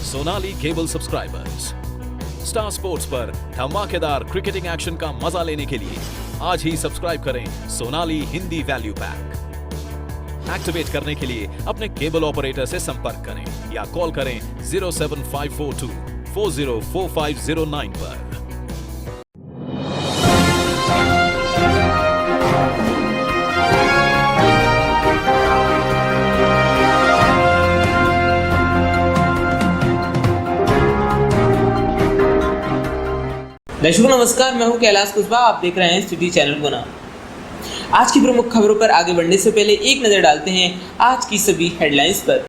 Sonali cable subscribers star sports पर धमाकेदार cricketing action का मजा लेने के लिए आज ही सब्सक्राइब करें Sonali Hindi value pack. Activate करने के लिए अपने केबल ऑपरेटर से संपर्क करें या कॉल करें 07542 404509 पर। दर्शकों नमस्कार, मैं हूं कैलाश कुशवाहा। आप देख रहे हैं सिटी चैनल गुना। आज की प्रमुख खबरों पर आगे बढ़ने से पहले एक नजर डालते हैं आज की सभी हेडलाइंस पर।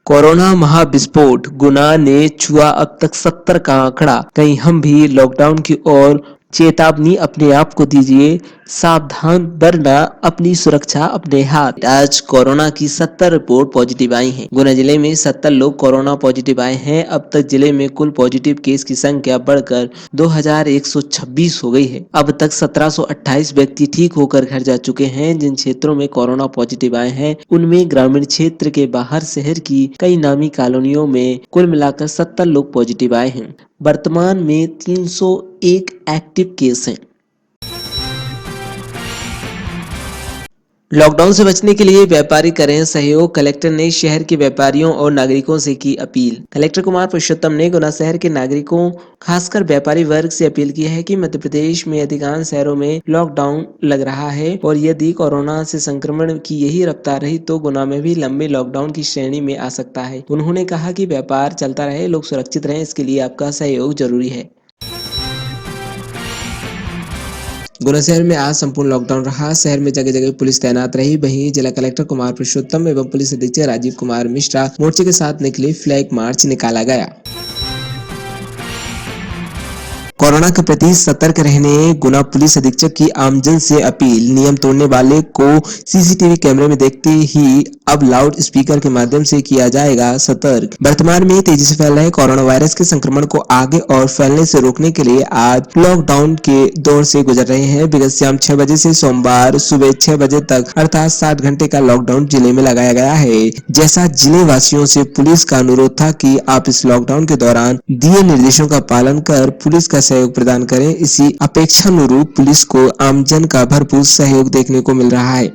कोरोना महाविस्फोट, गुना ने छुआ अब तक 70 का आंकड़ा। कहीं हम भी लॉकडाउन की ओर, चेतावनी अपने आप को दीजिए सावधान, वरना अपनी सुरक्षा अपने हाथ। आज कोरोना की 70 रिपोर्ट पॉजिटिव आई हैं। गुना जिले में 70 लोग कोरोना पॉजिटिव आए हैं। अब तक जिले में कुल पॉजिटिव केस की संख्या बढ़कर 2126 हो गई है। अब तक 1728 व्यक्ति ठीक होकर घर जा चुके हैं। जिन क्षेत्रों में कोरोना पॉजिटिव आए हैं उनमें ग्रामीण क्षेत्र के बाहर शहर की कई नामी कॉलोनियों में कुल मिलाकर 70 लोग पॉजिटिव आए हैं। वर्तमान में 301 एक्टिव केस हैं। लॉकडाउन से बचने के लिए व्यापारी करें सहयोग, कलेक्टर ने शहर के व्यापारियों और नागरिकों से की अपील। कलेक्टर कुमार पुरुषोत्तम ने गुना शहर के नागरिकों, खासकर व्यापारी वर्ग से अपील की है कि मध्य प्रदेश में अधिकांश शहरों में लॉकडाउन लग रहा है और यदि कोरोना से संक्रमण की यही रफ्तार रही तो गुना में भी लंबे लॉकडाउन की श्रेणी में आ सकता है। उन्होंने कहा कि व्यापार चलता रहे, लोग सुरक्षित रहें, इसके लिए आपका सहयोग जरूरी है। गुना शहर में आज संपूर्ण लॉकडाउन रहा। शहर में जगह जगह पुलिस तैनात रही। वहीं जिला कलेक्टर कुमार पुरुषोत्तम एवं पुलिस अधीक्षक राजीव कुमार मिश्रा मोर्चे के साथ निकले फ्लैग मार्च निकाला गया। कोरोना के प्रति सतर्क रहने गुना पुलिस अधीक्षक की आमजन से अपील। नियम तोड़ने वाले को सीसीटीवी कैमरे में देखते ही अब लाउड स्पीकर के माध्यम से किया जाएगा सतर्क। वर्तमान में तेजी से फैल रहे कोरोना वायरस के संक्रमण को आगे और फैलने से रोकने के लिए आज लॉकडाउन के दौर से गुजर रहे हैं। विगत शाम 6 बजे से सोमवार सुबह 6 बजे तक अर्थात 60 घंटे का लॉकडाउन जिले में लगाया गया है। जैसा जिले वासियों से पुलिस का अनुरोध था कि आप इस लॉकडाउन के दौरान दिए निर्देशों का पालन कर पुलिस का सहयोग प्रदान करें। इसी अपेक्षानुरूप पुलिस को आमजन का भरपूर सहयोग देखने को मिल रहा है।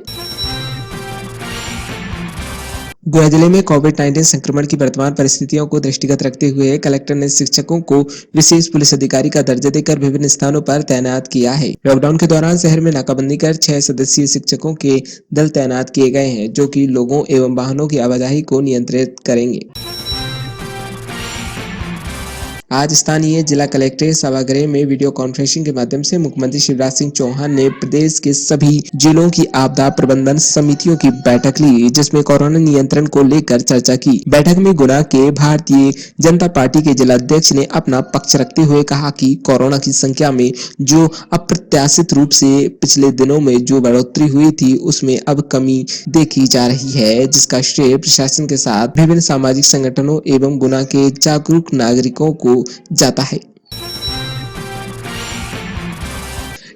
गुना जिले में कोविड-19 संक्रमण की वर्तमान परिस्थितियों को दृष्टिगत रखते हुए कलेक्टर ने शिक्षकों को विशेष पुलिस अधिकारी का दर्जा देकर विभिन्न स्थानों पर तैनात किया है। लॉकडाउन के दौरान शहर में नाकाबंदी कर 6 सदस्यीय शिक्षकों के दल तैनात किए गए हैं, जो कि लोगों एवं वाहनों की आवाजाही को नियंत्रित करेंगे। आज स्थानीय जिला कलेक्ट्रेट सभागृह में वीडियो कॉन्फ्रेंसिंग के माध्यम से मुख्यमंत्री शिवराज सिंह चौहान ने प्रदेश के सभी जिलों की आपदा प्रबंधन समितियों की बैठक ली, जिसमें कोरोना नियंत्रण को लेकर चर्चा की। बैठक में गुना के भारतीय जनता पार्टी के जिलाध्यक्ष ने अपना पक्ष रखते हुए कहा कि कोरोना की संख्या में जो अप्रत्याशित रूप से पिछले दिनों में जो बढ़ोतरी हुई थी उसमें अब कमी देखी जा रही है, जिसका श्रेय प्रशासन के साथ विभिन्न सामाजिक संगठनों एवं गुना के जागरूक नागरिकों को जाता है।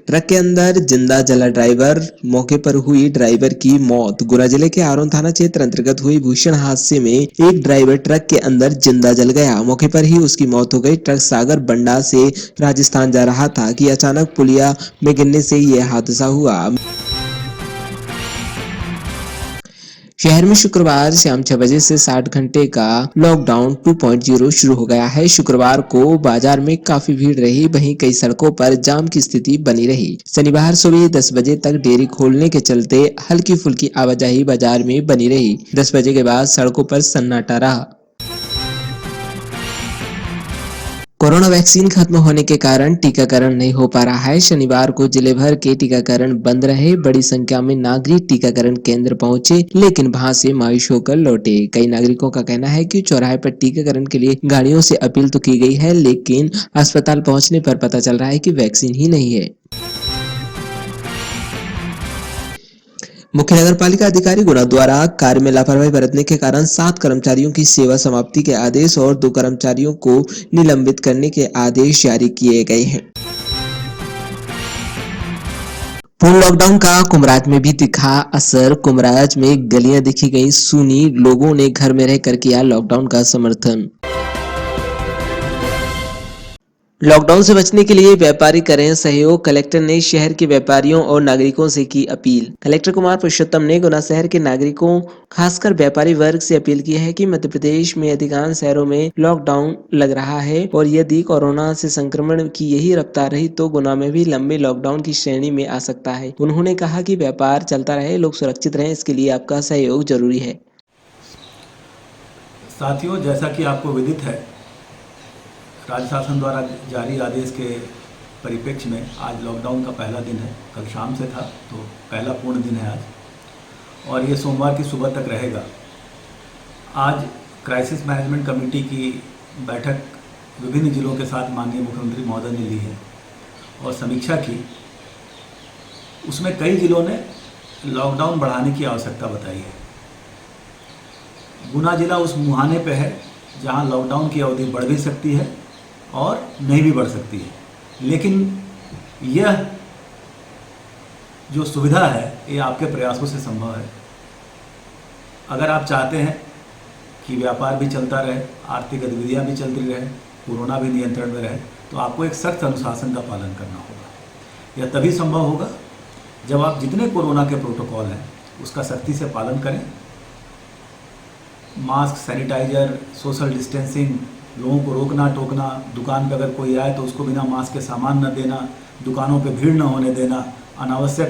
ट्रक के अंदर जिंदा जला ड्राइवर, मौके पर हुई ड्राइवर की मौत। गुना जिले के आरोन थाना क्षेत्र अंतर्गत हुई भीषण हादसे में एक ड्राइवर ट्रक के अंदर जिंदा जल गया। मौके पर ही उसकी मौत हो गई। ट्रक सागर बंडा से राजस्थान जा रहा था कि अचानक पुलिया में गिरने से यह हादसा हुआ। शहर में शुक्रवार शाम 6 बजे से 60 घंटे का लॉकडाउन 2.0 शुरू हो गया है। शुक्रवार को बाजार में काफी भीड़ रही, वहीं कई सड़कों पर जाम की स्थिति बनी रही। शनिवार सुबह 10 बजे तक डेयरी खोलने के चलते हल्की फुल्की आवाजाही बाजार में बनी रही। 10 बजे के बाद सड़कों पर सन्नाटा रहा। कोरोना वैक्सीन खत्म होने के कारण टीकाकरण नहीं हो पा रहा है। शनिवार को जिले भर के टीकाकरण बंद रहे। बड़ी संख्या में नागरिक टीकाकरण केंद्र पहुंचे, लेकिन वहां से मायूस होकर लौटे। कई नागरिकों का कहना है कि चौराहे पर टीकाकरण के लिए गाड़ियों से अपील तो की गई है, लेकिन अस्पताल पहुंचने पर पता चल रहा है कि वैक्सीन ही नहीं है। मुख्य नगर पालिका अधिकारी गुना द्वारा कार्य में लापरवाही बरतने के कारण 7 कर्मचारियों की सेवा समाप्ति के आदेश और 2 कर्मचारियों को निलंबित करने के आदेश जारी किए गए हैं। पूर्ण लॉकडाउन का कुमराज में भी दिखा असर। कुमराज में गलियां दिखी गई सूनी, लोगों ने घर में रहकर किया लॉकडाउन का समर्थन। लॉकडाउन से बचने के लिए व्यापारी करें सहयोग, कलेक्टर ने शहर के व्यापारियों और नागरिकों से की अपील। कलेक्टर कुमार पुरुषोत्तम ने गुना शहर के नागरिकों, खासकर व्यापारी वर्ग से अपील की है कि मध्य प्रदेश में अधिकांश शहरों में लॉकडाउन लग रहा है और यदि कोरोना से संक्रमण की यही रफ्तार रही तो गुना में भी लंबे लॉकडाउन की श्रेणी में आ सकता है। उन्होंने कहा कि व्यापार चलता रहे, लोग सुरक्षित रहें, इसके लिए आपका सहयोग जरूरी है। साथियों, जैसा कि आपको विदित है, राज्य शासन द्वारा जारी आदेश के परिप्रेक्ष्य में आज लॉकडाउन का पहला दिन है। कल शाम से था, तो पहला पूर्ण दिन है आज, और ये सोमवार की सुबह तक रहेगा। आज क्राइसिस मैनेजमेंट कमेटी की बैठक विभिन्न जिलों के साथ माननीय मुख्यमंत्री महोदय ने ली है और समीक्षा की। उसमें कई जिलों ने लॉकडाउन बढ़ाने की आवश्यकता बताई है। गुना जिला उस मुहाने पे है जहां लॉकडाउन की अवधि बढ़ भी सकती है और नहीं भी बढ़ सकती है, लेकिन यह जो सुविधा है ये आपके प्रयासों से संभव है। अगर आप चाहते हैं कि व्यापार भी चलता रहे, आर्थिक गतिविधियां भी चलती रहे, कोरोना भी नियंत्रण में रहे, तो आपको एक सख्त अनुशासन का पालन करना होगा। यह तभी संभव होगा जब आप जितने कोरोना के प्रोटोकॉल हैं उसका सख्ती से पालन करें। मास्क, सैनिटाइजर, सोशल डिस्टेंसिंग, लोगों को रोकना टोकना, दुकान पर अगर कोई आए तो उसको बिना मास्क के सामान न देना, दुकानों पे भीड़ न होने देना, अनावश्यक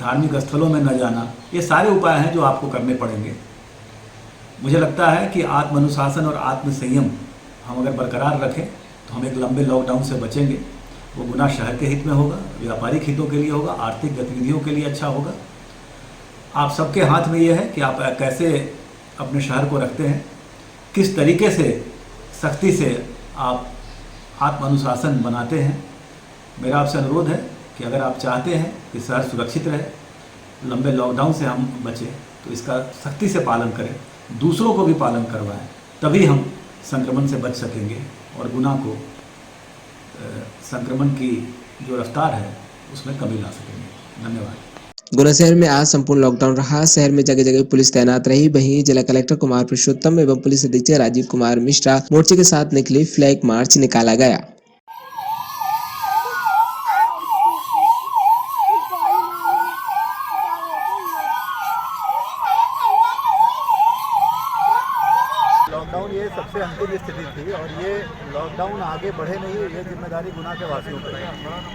धार्मिक स्थलों में न जाना, ये सारे उपाय हैं जो आपको करने पड़ेंगे। मुझे लगता है कि आत्म अनुशासन और आत्म संयम हम अगर बरकरार रखें तो हम एक लंबे लॉकडाउन से बचेंगे। वो गुना शहर के हित में होगा, व्यापारिक हितों के लिए होगा, आर्थिक गतिविधियों के लिए अच्छा होगा। आप सबके हाथ में ये है कि आप कैसे अपने शहर को रखते हैं, किस तरीके से सख्ती से आप आत्म अनुशासन बनाते हैं। मेरा आपसे अनुरोध है कि अगर आप चाहते हैं कि शहर सुरक्षित रहे, लंबे लॉकडाउन से हम बचें, तो इसका सख्ती से पालन करें, दूसरों को भी पालन करवाएं, तभी हम संक्रमण से बच सकेंगे और गुना को संक्रमण की जो रफ्तार है उसमें कमी ला सकेंगे। धन्यवाद। गुना शहर में आज संपूर्ण लॉकडाउन रहा। शहर में जगह जगह पुलिस तैनात रही। वहीं जिला कलेक्टर कुमार पुरुषोत्तम एवं पुलिस अधीक्षक राजीव कुमार मिश्रा मोर्चे के साथ निकले। फ्लैग मार्च निकाला गया। लॉकडाउन ये सबसे अंतिम स्थिति थी और ये लॉकडाउन आगे बढ़े नहीं, ये जिम्मेदारी गुना के वासियों पर है।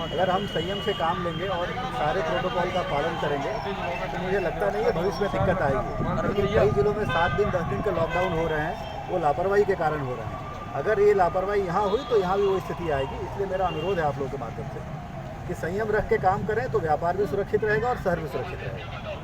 अगर हम संयम से काम लेंगे और सारे प्रोटोकॉल का पालन करेंगे तो मुझे लगता नहीं है भविष्य में दिक्कत आएगी। लेकिन कई जिलों में 7 दिन 10 दिन के लॉकडाउन हो रहे हैं, वो लापरवाही के कारण हो रहे हैं। अगर ये लापरवाही यहाँ हुई तो यहाँ भी वो स्थिति आएगी। इसलिए मेरा अनुरोध है आप लोगों के माध्यम से कि संयम रख के काम करें तो व्यापार भी सुरक्षित रहेगा और शहर भी सुरक्षित रहेगा।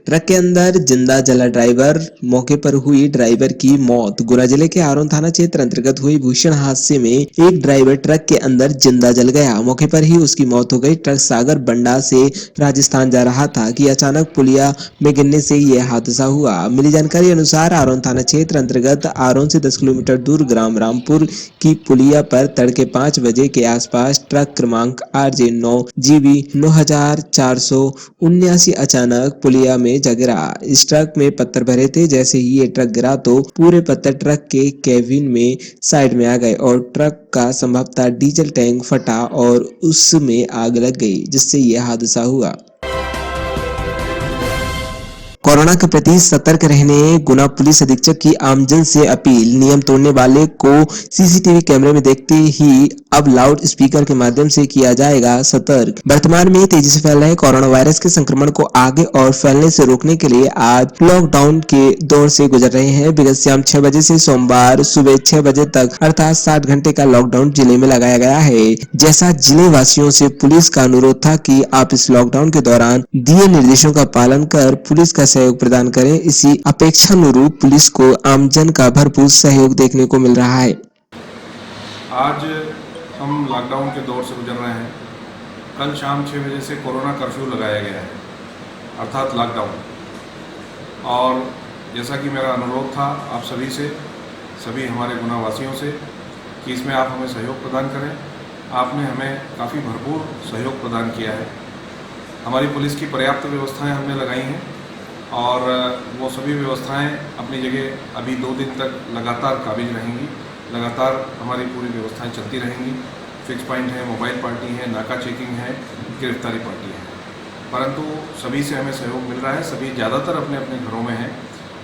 ट्रक के अंदर जिंदा जला ड्राइवर, मौके पर हुई ड्राइवर की मौत। गुना जिले के आरोन थाना क्षेत्र अंतर्गत हुई भीषण हादसे में एक ड्राइवर ट्रक के अंदर जिंदा जल गया। मौके पर ही उसकी मौत हो गई। ट्रक सागर बंडा से राजस्थान जा रहा था कि अचानक पुलिया में गिरने से यह हादसा हुआ। मिली जानकारी अनुसार आरोन थाना क्षेत्र अंतर्गत आरोन से 10 किलोमीटर दूर ग्राम रामपुर की पुलिया पर तड़के 5 बजे के आसपास ट्रक क्रमांक RJ9 GB 9479 अचानक पुलिया में जा गिरा। इस ट्रक में पत्थर भरे थे। जैसे ही ये ट्रक गिरा तो पूरे पत्थर ट्रक के केबिन में साइड में आ गए और ट्रक का संभवतः डीजल टैंक फटा और उसमें आग लग गई, जिससे यह हादसा हुआ। कोरोना के प्रति सतर्क रहने गुना पुलिस अधीक्षक की आमजन से अपील। नियम तोड़ने वाले को CCTV कैमरे में देखते ही अब लाउड स्पीकर के माध्यम से किया जाएगा सतर्क। वर्तमान में तेजी से फैल रहे कोरोना वायरस के संक्रमण को आगे और फैलने से रोकने के लिए आज लॉकडाउन के दौर से गुजर रहे हैं। विगत शाम 6 बजे से सोमवार सुबह 6 बजे तक अर्थात 60 घंटे का लॉकडाउन जिले में लगाया गया है। जैसा जिले वासियों से पुलिस का अनुरोध था कि आप इस लॉकडाउन के दौरान दिए निर्देशों का पालन कर पुलिस का सहयोग प्रदान करें। इसी अपेक्षानुरूप पुलिस को आमजन का भरपूर सहयोग देखने को मिल रहा है। आज हम लॉकडाउन के दौर से गुजर रहे हैं। कल शाम 6 बजे से कोरोना कर्फ्यू लगाया गया है, अर्थात लॉकडाउन। और जैसा कि मेरा अनुरोध था आप सभी से, सभी हमारे गुनावासियों से कि इसमें आप हमें सहयोग प्रदान करें आपने हमें काफ़ी भरपूर सहयोग प्रदान किया है। हमारी पुलिस की पर्याप्त व्यवस्थाएं हमने लगाई हैं और वो सभी व्यवस्थाएं अपनी जगह अभी 2 दिन तक लगातार काबिज रहेंगी। लगातार हमारी पूरी व्यवस्थाएं चलती रहेंगी। फिक्स पॉइंट है, मोबाइल पार्टी है, नाका चेकिंग है, गिरफ्तारी पार्टी है, परंतु सभी से हमें सहयोग मिल रहा है। सभी ज़्यादातर अपने अपने घरों में हैं।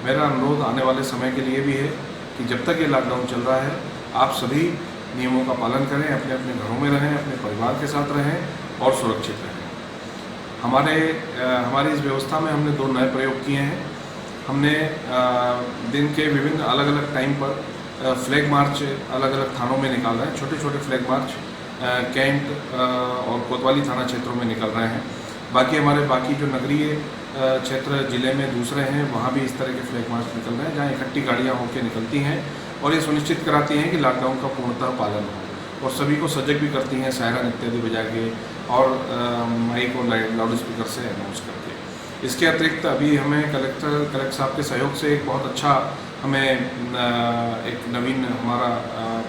मेरा अनुरोध आने वाले समय के लिए भी है कि जब तक ये लॉकडाउन चल रहा है आप सभी नियमों का पालन करें, अपने अपने घरों में रहें, अपने परिवार के साथ रहें और सुरक्षित रहें। हमारी इस व्यवस्था में हमने 2 नए प्रयोग किए हैं। हमने दिन के विभिन्न अलग अलग टाइम पर फ्लैग मार्च अलग अलग थानों में निकाल रहे हैं। छोटे छोटे फ्लैग मार्च कैंट और कोतवाली थाना क्षेत्रों में निकल रहे हैं। बाकी जो नगरीय क्षेत्र जिले में दूसरे हैं वहाँ भी इस तरह के फ्लैग मार्च निकल रहे हैं, जहाँ इकट्ठी गाड़ियाँ होकर निकलती हैं और ये सुनिश्चित कराती हैं कि लॉकडाउन का पूर्णतः पालन हो, और सभी को सजग भी करती हैं सायरन इत्यादि बजा के और माइक और लाउड स्पीकर से अनाउंस करके। इसके अतिरिक्त अभी हमें कलेक्टर साहब के सहयोग से एक बहुत अच्छा हमें एक नवीन हमारा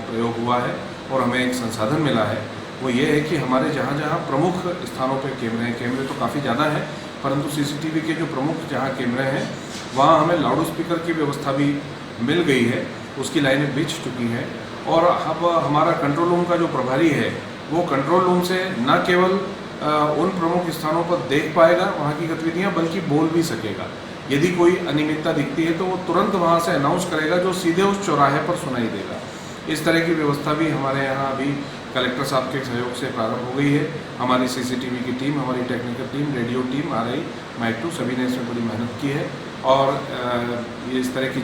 प्रयोग हुआ है और हमें एक संसाधन मिला है। वो ये है कि हमारे जहाँ जहाँ प्रमुख स्थानों पे कैमरे तो काफ़ी ज़्यादा हैं, परंतु सीसीटीवी के जो प्रमुख जहाँ कैमरे हैं वहाँ हमें लाउड स्पीकर की व्यवस्था भी मिल गई है, उसकी लाइनें बिछ चुकी हैं। और अब हमारा कंट्रोल रूम का जो प्रभारी है वो कंट्रोल रूम से न केवल उन प्रमुख स्थानों पर देख पाएगा वहाँ की गतिविधियाँ, बल्कि बोल भी सकेगा। यदि कोई अनियमितता दिखती है तो वो तुरंत वहाँ से अनाउंस करेगा, जो सीधे उस चौराहे पर सुनाई देगा। इस तरह की व्यवस्था भी हमारे यहाँ अभी कलेक्टर साहब के सहयोग से प्रारंभ हो गई है। हमारी सीसीटीवी की टीम, हमारी technical team, radio team, RI, mike 2 सभी ने इसमें बड़ी मेहनत की है और ये इस तरह की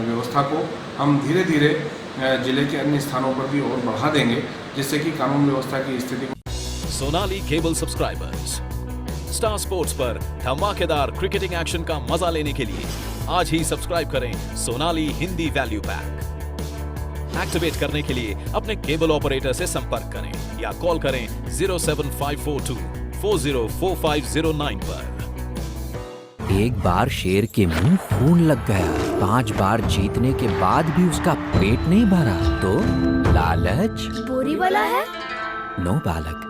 व्यवस्था को हम धीरे धीरे जिले के अन्य स्थानों पर भी और बढ़ा देंगे, जिससे कि कानून व्यवस्था की स्थिति Sonali cable subscribers star sports पर धमाकेदार क्रिकेटिंग एक्शन का मजा लेने के लिए आज ही सब्सक्राइब करें Sonali Hindi value pack. Activate करने के लिए अपने केबल ऑपरेटर से संपर्क करें या कॉल करें 07542 404509 पर। एक बार शेर के मुंह खून लग गया, 5 बार जीतने के बाद भी उसका पेट नहीं भरा तो लालच बोरी वाला है। नो बालक,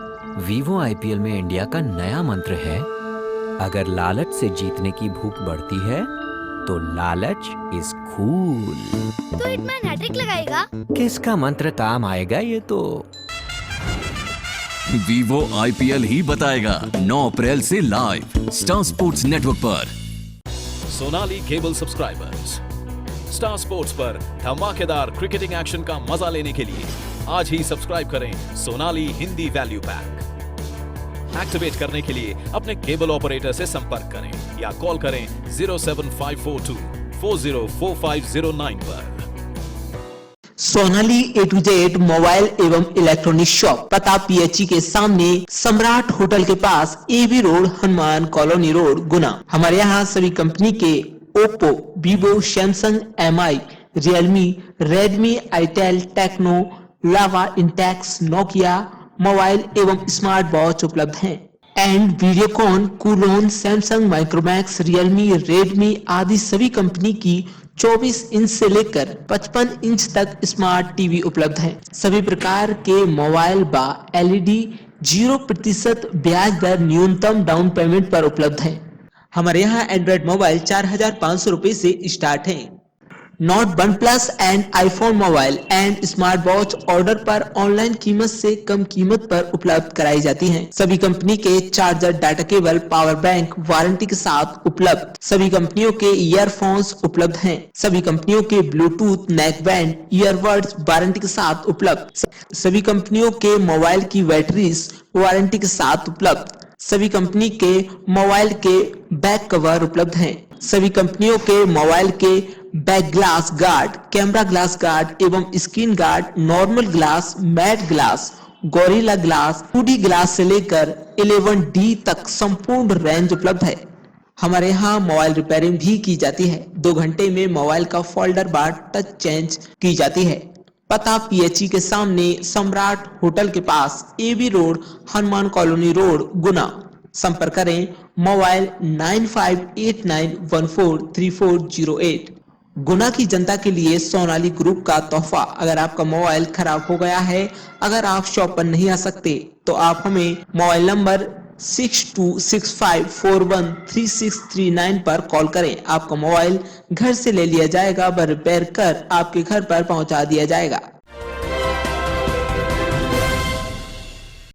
वीवो IPL में इंडिया का नया मंत्र है, अगर लालच से जीतने की भूख बढ़ती है तो लालच इज कूल। तो हिटमैन हैट्रिक लगाएगा। किसका मंत्र काम आएगा ये तो वीवो IPL ही बताएगा। 9 अप्रैल से लाइव स्टार स्पोर्ट्स नेटवर्क पर। Sonali cable subscribers star sports पर धमाकेदार क्रिकेटिंग एक्शन का मजा लेने के लिए आज ही सब्सक्राइब करें Sonali Hindi value pack. Activate करने के लिए अपने केबल ऑपरेटर से संपर्क करें या कॉल करें 07542 404509 पर। Sonali A to Z mobile एवं इलेक्ट्रॉनिक शॉप, पता PHE के सामने, सम्राट होटल के पास, AB Road, Hanuman Colony Road, Guna. हमारे यहाँ सभी कंपनी के Oppo, Vivo, Samsung, MI, Realme, Redmi, itel, Tecno, Lava, Intex, Nokia mobile एवं स्मार्ट वॉच उपलब्ध हैं। एंड वीडियोकॉन, कूलोन, सैमसंग, माइक्रोमैक्स, रियलमी, रेडमी आदि सभी कंपनी की 24 इंच से लेकर 55 इंच तक स्मार्ट टीवी उपलब्ध हैं। सभी प्रकार के मोबाइल व LED 0% ब्याज दर न्यूनतम डाउन पेमेंट पर उपलब्ध हैं। हमारे यहाँ एंड्रॉइड मोबाइल 4500 रुपए से स्टार्ट है। Note OnePlus and iPhone mobile and smart watch order पर ऑनलाइन कीमत से कम कीमत पर उपलब्ध कराई जाती हैं। सभी कंपनी के charger, data cable, power bank warranty के साथ उपलब्ध। सभी कंपनियों के ईयरफोन्स उपलब्ध हैं। सभी कंपनियों के Bluetooth, neck band, earbuds warranty के साथ उपलब्ध। सभी कंपनियों के मोबाइल की बैटरीज वारंटी के साथ उपलब्ध। सभी कंपनी के मोबाइल के बैक कवर उपलब्ध हैं। सभी कंपनियों के मोबाइल के back glass guard, camera glass guard एवं screen guard, normal glass, matte glass, Gorilla Glass, 2D glass से लेकर 11D तक संपूर्ण रेंज उपलब्ध है। हमारे यहाँ मोबाइल रिपेयरिंग भी की जाती है। 2 घंटे में मोबाइल का फोल्डर बार टच चेंज की जाती है। पता PHE के सामने, सम्राट होटल के पास, AB Road, Hanuman Colony Road, Guna. संपर्क करें मोबाइल 9589143408 गुना की जनता के लिए सोनाली ग्रुप का तोहफा। अगर आपका मोबाइल खराब हो गया है, अगर आप शॉप पर नहीं आ सकते, तो आप हमें मोबाइल नंबर 6265413639 पर कॉल करें। आपका मोबाइल घर से ले लिया जाएगा, व रिपेयर कर आपके घर पर पहुंचा दिया जाएगा।